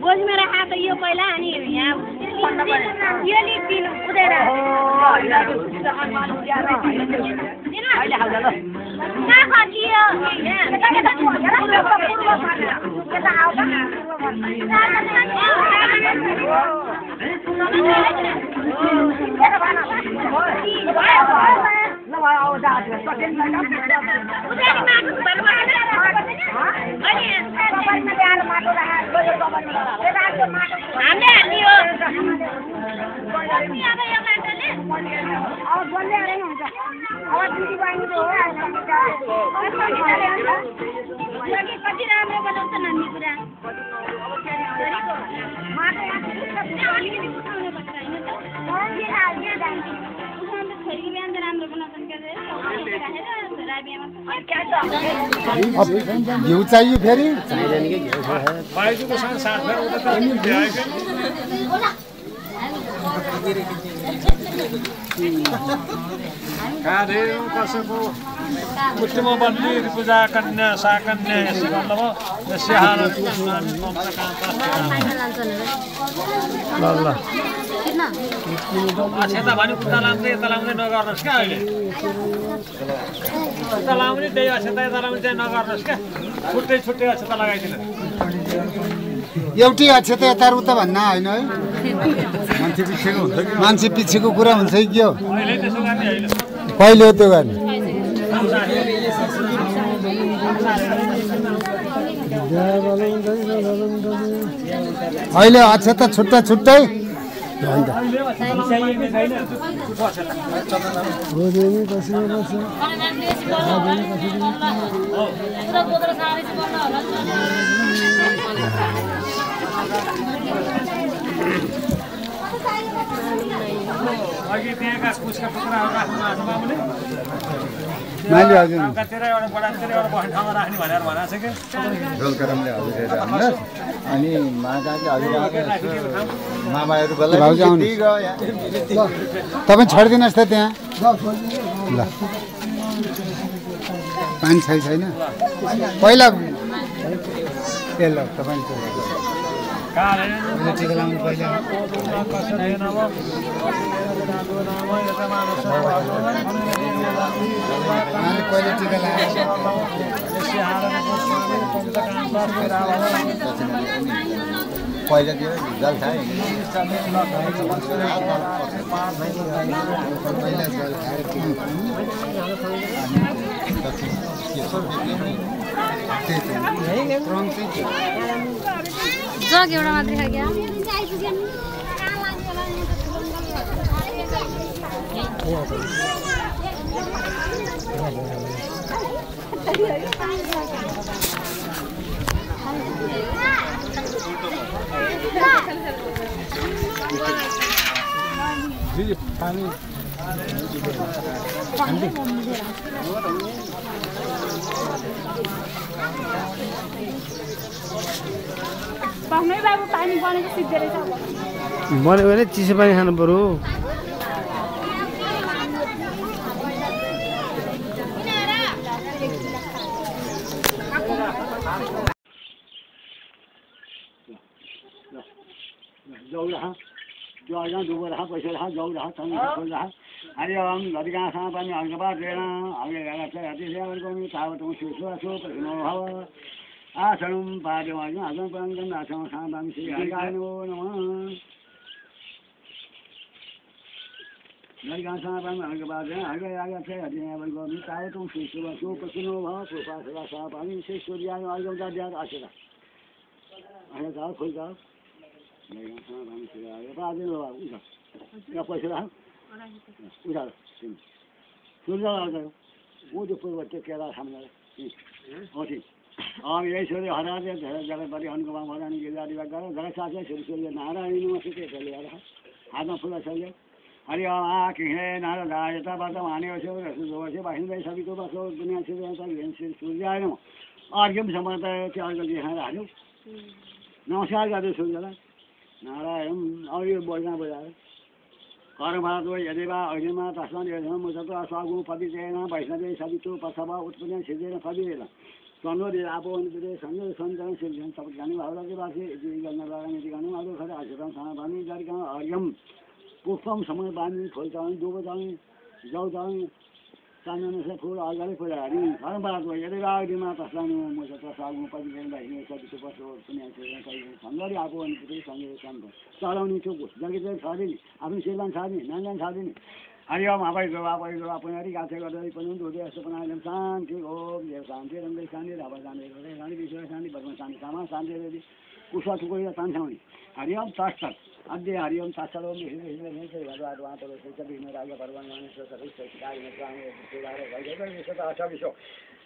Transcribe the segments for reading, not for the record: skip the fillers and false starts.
बोझ मेरा हाथ यो पहिला अनि यहाँ यो लिपिन उडेर का खटियो घिउ चाहियो फेरि कसैको मुष्टिमा बन्ने पूजा कन्या साकन्या यसो भन्नुभयो स्याहार अक्षता भने उता लाउँदै यता लाउँदै नगर्नुहोस् क्या अहिले उता लाउने त्यही अक्षता यता लाउने चाहिँ नगर्नुहोस् क्या छुट्टै छुट्टै अक्षता लगाइदिनु एउटै अक्षता यता उता भन्न होइन है मान्छे पिछेको कुरा हुन्छ कि के हो कहिले हो त्यो गर्ने अहिले अक्षता छुट्टा छुट्टै अघि त्यहाँका कुसका टुक्राहरू राख्नु भएको बाबुले मैले हजुर तेह्र एउटा बडातिर एउटा बस्ने ठाउँमा राख्ने भनेर भनेको छ कि झोलकरमले हजुर हामीलाई अनि माताले हजुर मामाहरू बेला तपाईँ छोडिदिनुहोस् त त्यहाँ ल पानी छैन पहिला ए ल तपाईँ टिका लाउनु पहिला कहिले टिका लगाएर पहिला त्यो जल खाए जग एउटा मात्रै खायो पानी पाउनै बाबु पानी बनेको सिद्धै रहेछ बनेको भने चिसो पानी खानु पर्यो जाऊ रहा जो आजा डूब रहा पैसे रहा जाऊ रहा तंग खोल रहा हरि ओम लड़का सा पानी आगे बात लेना आगे लगा से आती से और को ताव तुम सुसु सु प्रनो भव आसनम पादम आसन पंगन आसन सा पानी श्री हरिनो नमः लड़का सा पानी आगे बात लेना आगे से आती से और को ताव तुम सुसु सु प्रनो भव कृपा से सा पानी से सूर्य आगे जा जा आशा अरे जाओ खोल जाओ नहीं हाँ हम से आगे बाद में लो उठा या पैसे रहा उठा सुन जाओ जाओ वो जो पूर्व के केला सामने हो ठीक हम यही सूर्य हरा दे जगह बड़ी अनुगमा भरानी के जारी बात करो जगह साथ सूर्य नारायण यूनिवर्सिटी के ले रहा हाथ में फूला चल गया हरि ओम आ कि है नारद आयता बात माने हो से रस जो से बाहिन भाई सभी को बस दुनिया से रहता सूर्य आए ना और जब समझता है कि आगे जी है राजू नमस्कार कर दो सूर्य नारायण और ये बोलना बजा कर्म भारत वो यदिवा अग्निमा तस्मान यदम मुझतो स्वागु पवित्रेण वैष्णवे सवितो पसवा उत्पन्न सिद्धेन पवित्रेण संगोदे आपो अनुपदे संगो संतन सिद्धेन सब ज्ञानी भावना के बात है जी गणना बागन यदि गणना आदो खरा आचरण साना बानी जारी का अर्यम पुष्पम समय बानी फलतान दुबतान जौतान सामने से फूल आगे फूल हरी कर्म भारत वो यदिवा अग्निमा तस्मान मुझतो स्वागु पवित्रेण वैष्णवे सवितो पसवा उत्पन्न सिद्धेन संगोदे आपो अनुपदे संगो संतन चलाउने चोको जगत छादिनी आफ्नो सेलान छादिनी नानजान छादिनी हरि ओम आबै गवा पुनरी गाथे गर्दै पनि दुधे यस्तो बनाइले शान्ति ओम देव शान्ति रङ्गै शान्ति राबा शान्ति हृदय शान्ति विश्व शान्ति भगवान शान्ति कामा शान्ति हृदय कुशा टुकैया तान्छौनी हरि ओम तास्तर अद्य हरि ओम तास्तर ओम हिँड्दै हिँड्दै भगवान वातरो सबै विघ्न राजा भगवान मानिस सबै सत्कार नचाउने सुधारे भइगयो यसो त अठाविसो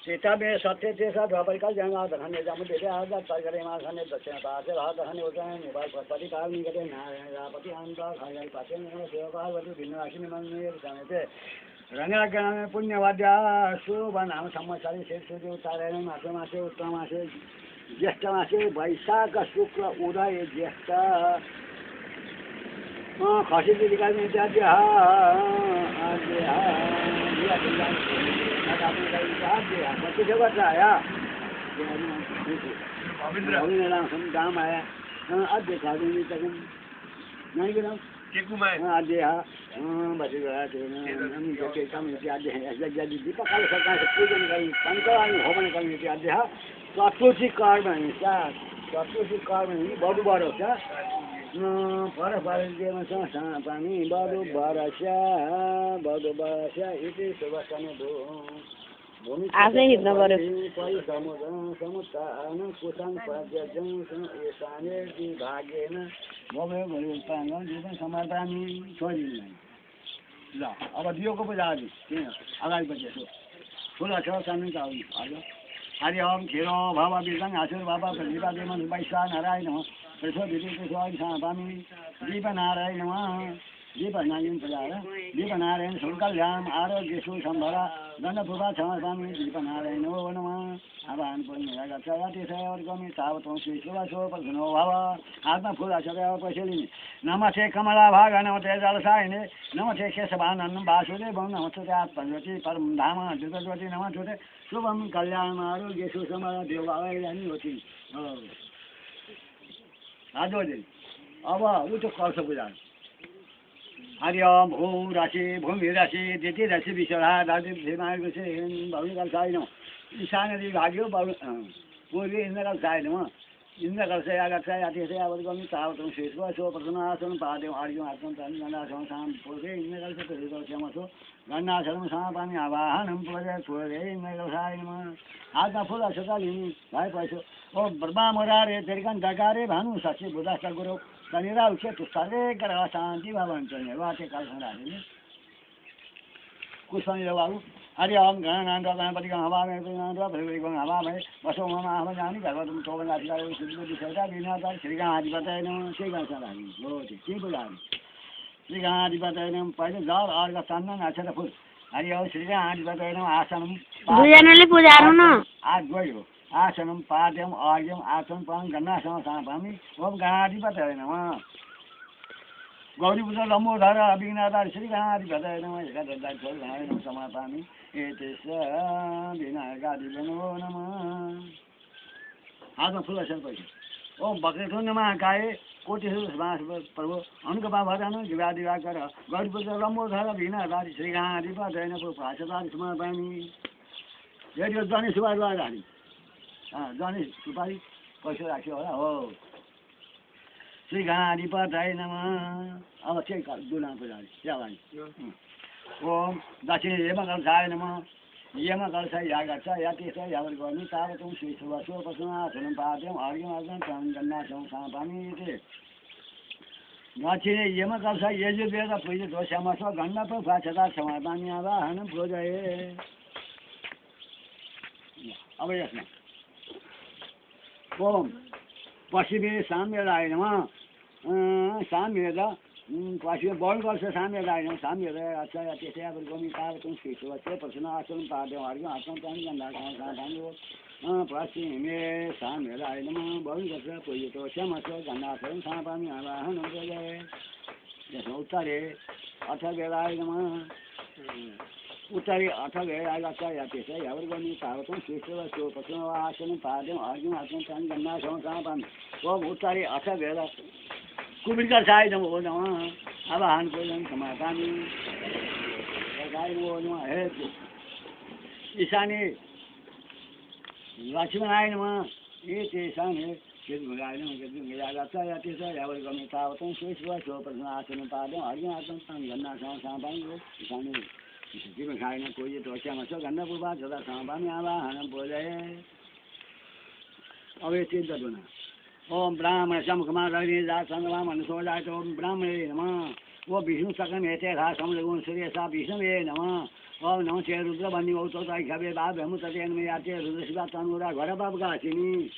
सीता में सत्य थे सब द्वापर का जंगा दहने जम देते आजा तरगरे मां खाने दक्षिण पासे रहा दहने होता है निवास पति काल नहीं करते नारायण रापति अंता खायल पासे में सेवा पार्वती भिन्न राशि में मन में जाने थे रंगला के नाम पुण्यवाद्या शुभ नाम संवत्सरी शेष सूर्य उतारे मासे मासे उत्तम मासे ज्येष्ठ मासे वैशाख शुक्ल उदय ज्येष्ठ खासी की निकाल में आद्य आया गाँव आया अद्य खा दूंगी तक नहीं गिरा आद्य बचे आद्य दीपक काल सरकार से पूजन करी पंचवाणी होवन करी आद्य चतुर्थी कर्म चतुर्थी कर्म बडु बडो छ पर पानी बडु बरस्या इति सुबसने दो आजै हिँड्न पर्यो समुत्थान कुशं पद्यजं ईशाने भागेन भव्य भरिपान जीवन समर्पयामि छोडिदिनु ल अब दियोको पूजा आज किन अगाडि बजेको ठुलो छ सानो छ आज हरि ओम खेरो भव बिजङ आसुर बाबा प्रतिभा देवन वैशा नारायण प्रसो विधि प्रसो सापामि दीप नारायण दीप नारायण प्रजार दीप नारायण सुकल्याम आरोग्य सुसंभरा दण्डपुरा क्षमास्वामी दीप नारायण ओ नमः आवाहन पुण्य गच्छति सेवर्गमि तावतं श्रीशिवसो प्रसन्नो भव आत्मा फूल आचर्य पशलिनी नमस्ते कमला भाग नमस्ते जलसायिने नमस्ते केशवानन्दं वासुदेवं नमस्ते आत्मज्योति परम धाम द्रुतज्योति नमस्ते शुभम कल्याण आरोग्य सुसंभरा देवालयानि होति आज अब उठो कलश पूजा हरि ओम भूम राशि भूमि राशि द्वितीय राशि विश्वरा दादिव धीमार्ग से भूमिकाल छैन ईशानदी भाग्यो पूर्वी इन्द्रकाल छैन इन्द्रकाल से आगत अति से आवत गमी तावतं शेषवा सो प्रसन्नासन पादेव आर्यम आत्मं तन गणासम साम पूर्वे इन्द्रकाल से प्रसिद्धो क्षमसो गणासम सापानि आवाहनं पूर्वे इन्द्रकाल साय नमः आत्मा फूल सकालिनी भाइ पैसो ओ ब्रह्मा मुरारे तेरिकन दगारे भानु सच्ची बुधास्ता गुरु तनिरा उसे तो सर्वे करा शांति भवन चले वाते काल संराजनी कुछ नहीं बाबू हरि ओम गणनाथ गणपति का हवा में गणनाथ भगवती को हवा में बसो मामा हम जानी करवा तुम तो बना दिया सिद्धि को दिखाता बिना श्री का आदि बताए न श्री का संराजनी बहुत ठीक बुला श्री का आदि बताए न पहले जाओ और का चंदन अच्छा फूल हरि ओम श्री का आदि बताए न आसनम दुजनाले पूजा गर्नु न आज गयो आसनम पाद्यम आर्यम आसन पान गन्नासम सापामि ओम गणाधिपतये नमः गौरी पूजा लम्बोधर अभिघ्नहर श्री गणाधिपतये नमः एकादश छोड़ गणाधिपतये समापामि एतेष विनायकाधिपतये नमः आज फुल असल पैसा ओम बक्रेठो नमः काये कोटेश्वर प्रभु अनुकपा भजन दिवा दिवा कर गढपुर लम्बोधर भिना राधि श्रीगाधिप जैन भाषादार समापानी रेडियो जनी सुपारी लगाएर जनी सुपारी पैसा राख्यो होला हो श्रीगाधिप जैन अब चाहिँ दुना पुजारी सेवानी ओम दक्षिण हेमा कलशाय नमः यमा कलशाय यागच्छ यातिस यावर गर्नु तावतुं श्री सुवासो पशुनाथनं पाद्यं आर्यमार्गं गन्नाथं सापानी इति दक्षिण यमा कलशाय यजुर्वेद पूज्य दोषामस्व गन्नप भाषदा समापानी आवाहनं पूजये अब यसमा ओम पश्चिमे साम्यदाय नमः साम्यद पश्चिम बल गर्छ साम्यदाय नमः साम्यद अच्छा त्यसै अब गमी तावतुं श्री सुवासो पशुनाथनं पाद्यं आर्यं आत्मं गन्नाथं सापानी पश्चिमे साम्यदाय नमः बल गर्छ पूज्य दोषामस्व गन्नाथं सापानी आवाहनं पूजये त्यसमा उत्तरे अथ बेलाय नमः उत्तरी अथ बेलाय त्यसै अब गमी तावतुं श्री सुवासो पशुनाथनं पाद्यं आर्यं आत्मं गन्नाथं सापानी ओम उत्तरी अथ बेला कुबिलका साई नमो नमः आवाहन पूजन समापानी हे ईशानी लक्ष्मणाय नमः ये ईशानी केतुगाय नमः केतुगाय त्यसै अब गमी तावतुं श्री सुवासो पशुनाथनं पाद्यं आर्यं आत्मं गन्नाथं सापानी ईशानी जीवन खाएन कोई तो क्या मसो गन्ना पूर्वा सदा सापानी आवाहनं पूजये अब ये चिंता दोना ओम ब्राह्मण समकमा रवि जात संगमा मनुष्य जात ओम ब्राह्मणे नमः वो विष्णु सकम हेते घा समलगुण सूर्य सा विष्णुवे नमः ओम नमः से रुद्र बन्नी ओ तो ताई खबे बाप हम ततेन में आते रुद्र शिवा तनुरा घर बाप का सिनी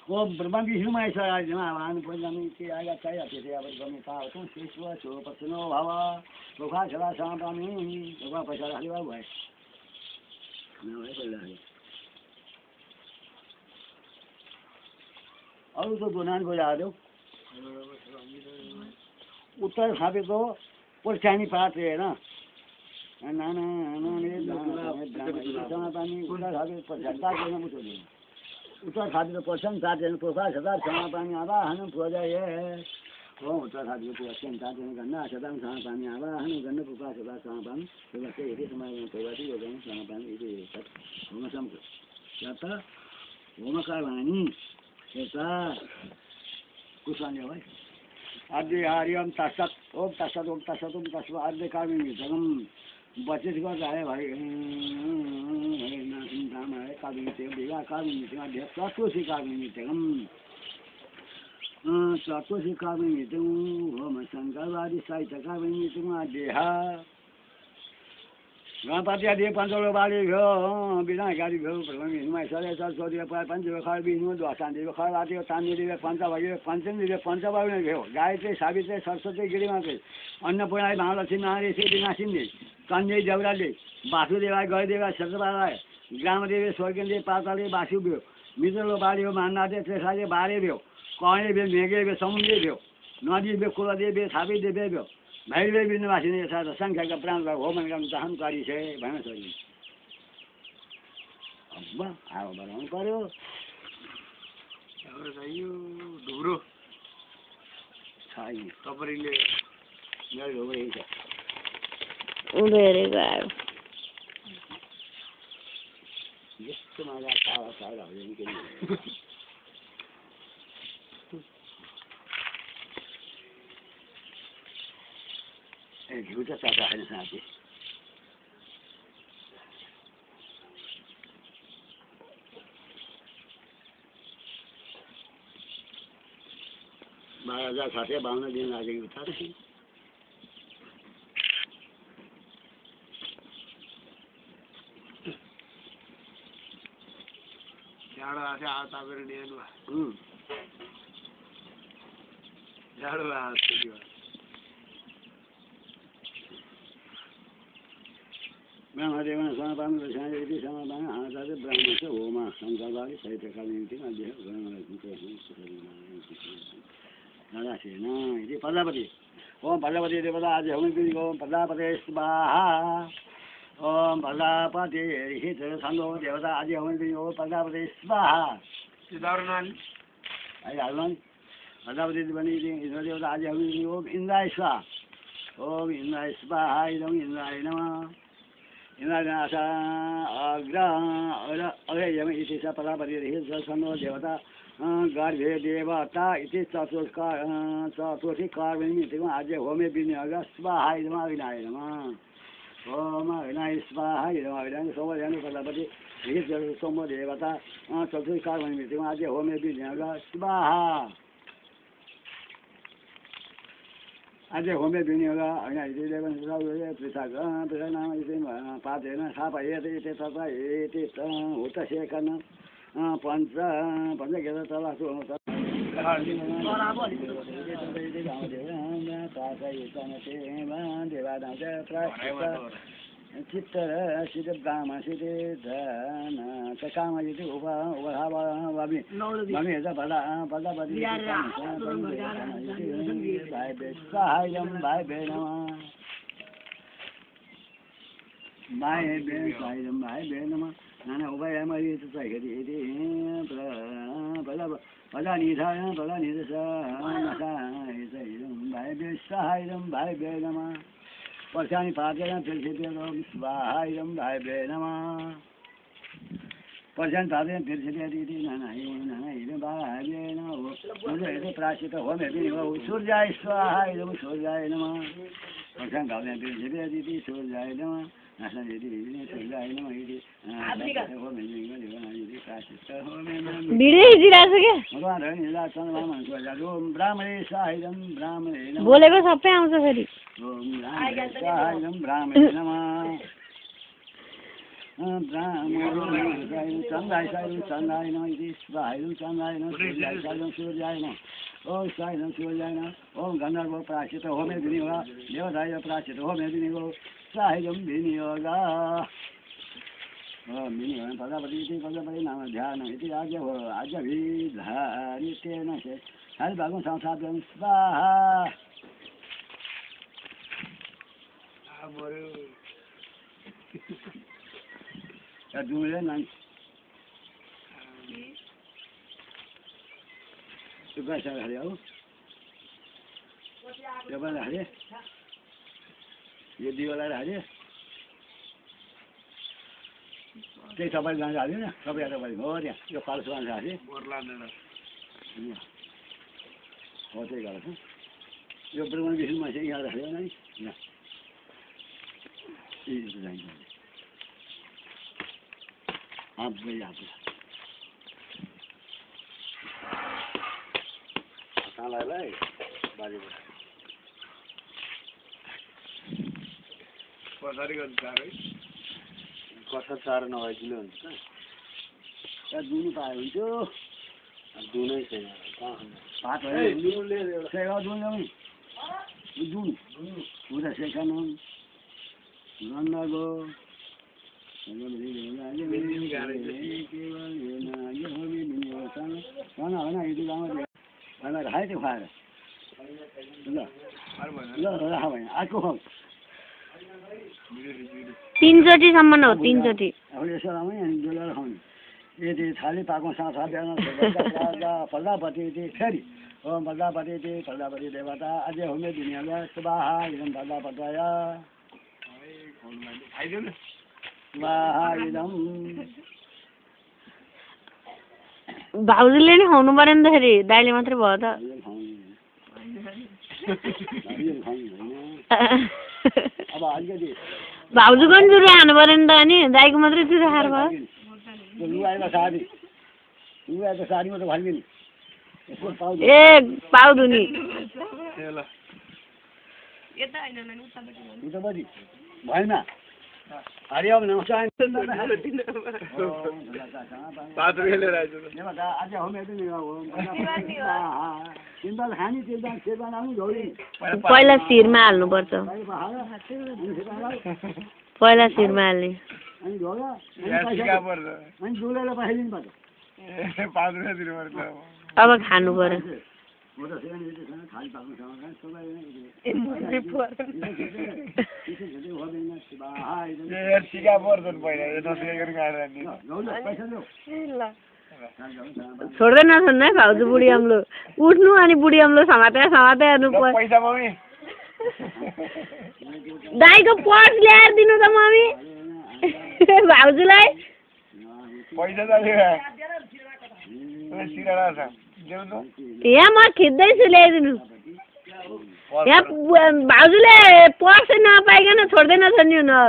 ओम ब्रह्मा विष्णु महेश्वराय नमः आवाहन पूजयामि के आगा चाहिए ते अब गमी तावतुं श्री सुवासो पशुनो भव लोका सदा सापानी लोका पैसा राखि बाबु भाइ न भए पहिला अरू तो दोनान बजा दो उत्तर खापेको पोर्सानी पात है ना नाना समापानी उत्तर खापे उत्तर खापेको पोर्सन साथीहरू पोखा सदा समापानी आवाहनं पूजये ओम उत्तर खापेको पोर्सन साथीहरू गन्ना सदा समापानी आवाहनं गन्न पोखा सदा समापानी त्यसै हेरि समापानी भगवती योगन समापानी इति होम समको यता होमकार वाणी यता कुशल भाइ आद्य हरिओम तत्सत् ओम तत्सत् ओम तत्सत् ओम तत्सत् आद्य कामिनी जगम बचत गर्दा है भाइ नाम है कामिनी ते बिगा कामिनी ते आद्य तत्वसी कामिनी जगम तत्वसी कामिनी ते होम संकल्पवादी साहित्य कामिनी ते आद्य गणपति आदि पञ्चलो बाली भयो बिना गाडी भयो हिमाय सरे सरस्वती पाए पञ्चवे खर बिनु द्वासान्ति खर आदि तान्दी पञ्चभागी पञ्चमी पञ्चभागी भयो गायत्री सावित्री सरस्वती गिरिमा चाहिँ अन्नपूर्णा महालक्ष्मी नारी श्री नासिन्दी कन्या जौराले वासुदेवा गयदेवा सतबालाई ग्रामदेवी स्वर्गेन्दी पाताले बासु भयो मित्रलो बाली हो मान्नादे त्रेसाले बारे भयो कणे भयो मेघे भयो समुद्री भयो नदी भयो कुलदेव भयो थापी देव भयो भैरवे बिन्दुवासी ने यथा संख्याका प्राणलाई होमन गर्न चाहनकारी छे भन्न छोरी अब आयो बनाउनु पर्यो हाम्रो चाहियो ढुरो छैन तपाईँले मेरो ढुरो यही छ उडेर गयो यस्तो मजा तावा तावा हो नि घिउ त चाचा छैन साथी बाह्र खाते 52 दिन लागेको छ जाडो आसे आ तापेर ल्याउनु जाडो आसे ब्रह्मदेवन समापान यदि समापान आचार्य ब्राह्मण से होमा शंकरवादी साहित्यका निम्ति यदि प्रजापति ओम प्रजापति देवता आज ओम प्रजापति स्वाहा ओम प्रजापति हित छन्दो देवता आज ओम प्रजापति स्वाहा सिधारण अहिले हाल्नु प्रजापति पनि इन्द्रदेवता आदि ओम इन्द्राय स्वाहा ओम इन्द्राय स्वाहा इदं इन्द्राय नमः इन्द्रनाथ अग्रयम इति स प्रजापति सन्नो देवता गर्भे देवता इति चतुर्थीकार्यनिमित्तम् आद्य होमे विनियोग स्वाहा इदम् अग्नाय नमः ओम अग्नाय स्वाहा इदम् अग्नाय सोमयानि प्रजापति सोम देवता चतुर्थीकार्यनिमित्तम् आद्य होमे विनियोग स्वाहा अझ होमे विनियोग पृथक् पातेन स्थापयेत् इति तथा एति हुतशेखन पञ्चगेद तलासु चित्तर सिद्ध ब्राह्मण सिद्ध धन काम यदि उभावामि ममे प्रजापति सहायं भाइ बहन नाना उभयमयि यदि प्रजानिधाय सहायं भाइ बहन वर्षाणि पातेन तिर्षितेन स्वाहायं भाइ बहन वर्षाणि पातेन तिर्षितेति नानायं भाइ बहन प्राश्चित होमे सूर्याय स्वाहा इदं सूर्याय नमः वर्षाणि पातेन तिर्षितेति सूर्याय नमः सूर्याय नमः इति ब्राह्मणे साहिदं ब्राह्मणे बोलेको सबै आउँछ फेरि साहिदं ब्राह्मणे नमः चन्द्राय चन्द्राय नमः इति स्वाहायं चन्द्राय नमः सूर्याय नमः ओम साहिदं सूर्याय नमः ओम गन्धर्व प्राश्चित होमे विनियोग देवताय प्राश्चित होमे विनियोग साहिदं विनियोग प्रजापति नाम ध्यान इति आज्ञाभिधानित्येन हरिभागं संस्थाप्यं स्वाहा डुङ्गुले नानी सुक्खा साग हाल्यो हौ यो पनि हाल्यो यो दियोलाई हाल्यो त्यही तपाईँ गाँजा हाल्यो न तपाईँ तपाईँ हो त्यहाँ यो पाल्सो गाँजा हाल्यो हो त्यही गरेको यो ब्रह्मण विष्णु मान्छे यहाँ हाल्यो नि यहाँ काँलाई बारीबाट कसरी गर्नु चारो कसरी चारो नभइदिनु हुन्छ त दुनु पायो हुन्थ्यो दुनै छैन भात दुन उता सेकानु गन्धको खायो त्यो खुवाएर ल ल राख भने अर्को खुवाउ 3 चोटिसम्म हो 3 चोटि अब यसो रामै अनि डोलेर खाउने यदि थाली पाको साथ बिहान प्रजापति फेरि ओम प्रजापति देवता अझै होमे दुनियाँमा स्वाहा इदं प्रजापतय स्वाहा इदं भाउजूले नि खाउनु पर्यो नि त फेरि दाइले मात्रै भयो त अब अलिकति भाउजूको पनि चुरो खानु पर्यो नि त अनि दाइको मात्रै चुरो खाएर भयो लुगाएको साडीमा त भाग्यो नि ए पाउँदु नि उतापट्टि भएन हरिओम नमस्कार आज होमे खाने पहिला शिरमा हाल्नुपर्छ पहिला शिरमा हाल्ने अनि डुलेर पठाइदिनु पर्छ अब खानु पर्यो छोड्दै नछोड्नु है भाउजू बुढी अम्लो उठ्नु अनि बुढी अम्लो समाते हेर्नु पैसा मम्मी दाइको पर्स ल्याएर दिनु त मम्मी भाउजूलाई पैसा त यहाँ म खिच्दैछु ल्याइदिनु यहाँ भाउजूले पर्सै नपाइकन छोड्दै नछोड्ने हुनु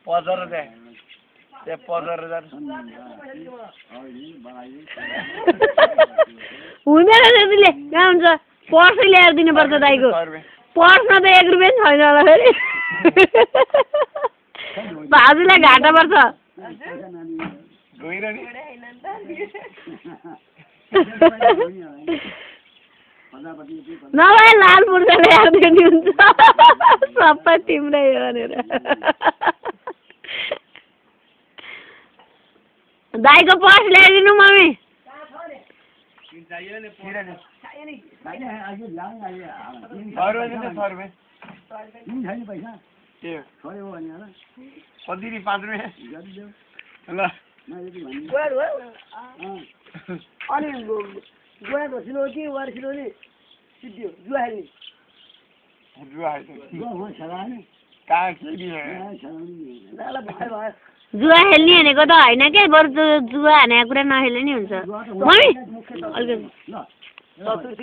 50,000 50,000 हुँदैन त्यतिले कहाँ हुन्छ पर्सै ल्याएर दिनुपर्छ दाइको पर्समा त 1 रुपियाँ छैन होला फेरि भाउजूलाई घाटा पर्छ नभए लाल पुर्जा ल्याएर दिने हुन्छ सबै तिम्रै हो भनेर दाइको पर्स ल्याइदिनु मम्मी अनि गोया धसिलो कि वार खिलो नि सिद्धियो जुवा हेल्ने जुवा खेल्ने भनेको त होइन के बरु जुवा हानेको कुरा नखेल्ने नि हुन्छ मम्मी अलिकति